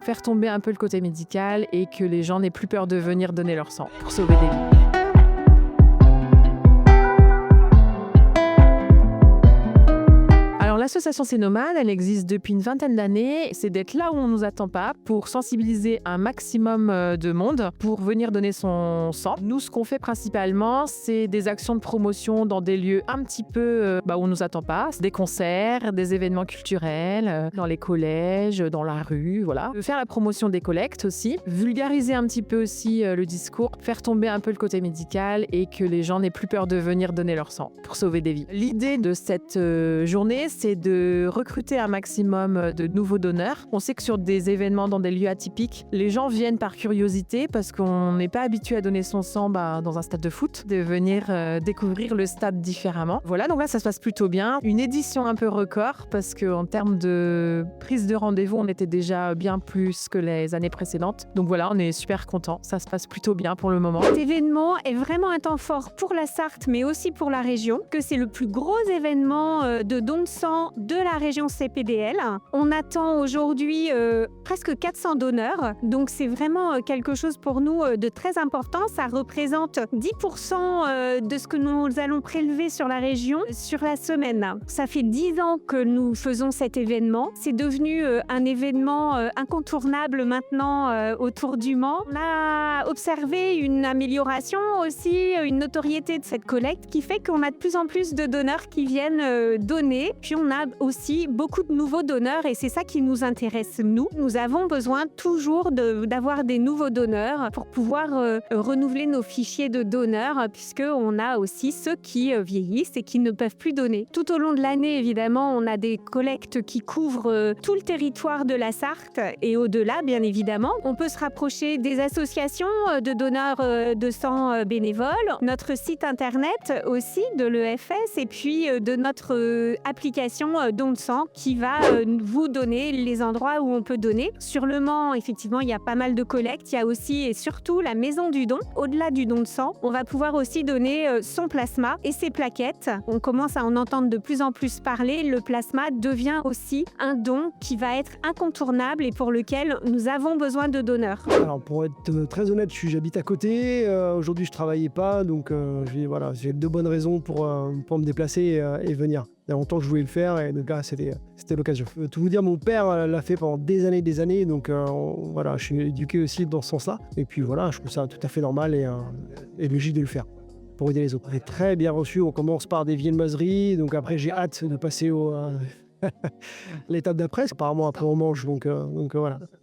faire tomber un peu le côté médical et que les gens n'aient plus peur de venir donner leur sang pour sauver des vies. L'association C'est Nomade, elle existe depuis une vingtaine d'années. C'est d'être là où on ne nous attend pas pour sensibiliser un maximum de monde pour venir donner son sang. Nous, ce qu'on fait principalement, c'est des actions de promotion dans des lieux un petit peu où on ne nous attend pas. Des concerts, des événements culturels, dans les collèges, dans la rue, voilà. Faire la promotion des collectes aussi, vulgariser un petit peu aussi le discours, faire tomber un peu le côté médical et que les gens n'aient plus peur de venir donner leur sang pour sauver des vies. L'idée de cette journée, c'est de recruter un maximum de nouveaux donneurs. On sait que sur des événements dans des lieux atypiques, les gens viennent par curiosité parce qu'on n'est pas habitué à donner son sang dans un stade de foot, de venir découvrir le stade différemment. Voilà, donc là ça se passe plutôt bien. Une édition un peu record parce qu'en termes de prise de rendez-vous, on était déjà bien plus que les années précédentes. Donc voilà, on est super contents. Ça se passe plutôt bien pour le moment. Cet événement est vraiment un temps fort pour la Sarthe, mais aussi pour la région, que c'est le plus gros événement de don de sang de la région CPDL. On attend aujourd'hui presque 400 donneurs, donc c'est vraiment quelque chose pour nous de très important. Ça représente 10% de ce que nous allons prélever sur la région sur la semaine. Ça fait 10 ans que nous faisons cet événement. C'est devenu un événement incontournable maintenant autour du Mans. On a observé une amélioration aussi, une notoriété de cette collecte qui fait qu'on a de plus en plus de donneurs qui viennent donner. Puis on a aussi beaucoup de nouveaux donneurs et c'est ça qui nous intéresse nous. Nous avons besoin toujours d'avoir des nouveaux donneurs pour pouvoir renouveler nos fichiers de donneurs puisqu'on a aussi ceux qui vieillissent et qui ne peuvent plus donner. Tout au long de l'année, évidemment, on a des collectes qui couvrent tout le territoire de la Sarthe et au-delà, bien évidemment. On peut se rapprocher des associations de donneurs de sang bénévoles, notre site internet aussi de l'EFS et puis de notre application don de sang qui va vous donner les endroits où on peut donner. Sur le Mans, effectivement, il y a pas mal de collectes. Il y a aussi et surtout la maison du don. Au-delà du don de sang, on va pouvoir aussi donner son plasma et ses plaquettes. On commence à en entendre de plus en plus parler. Le plasma devient aussi un don qui va être incontournable et pour lequel nous avons besoin de donneurs. Alors pour être très honnête, j'habite à côté. Aujourd'hui, je ne travaillais pas, donc j'ai de bonnes raisons pour me déplacer et venir. Il y a longtemps que je voulais le faire et donc là, c'était l'occasion. Tout vous dire, mon père l'a fait pendant des années, donc je suis éduqué aussi dans ce sens-là. Et puis voilà, je trouve ça tout à fait normal et logique de le faire pour aider les autres. On est très bien reçu, on commence par des viennoiseries, donc après j'ai hâte de passer l'étape d'après. Apparemment après on mange, donc voilà.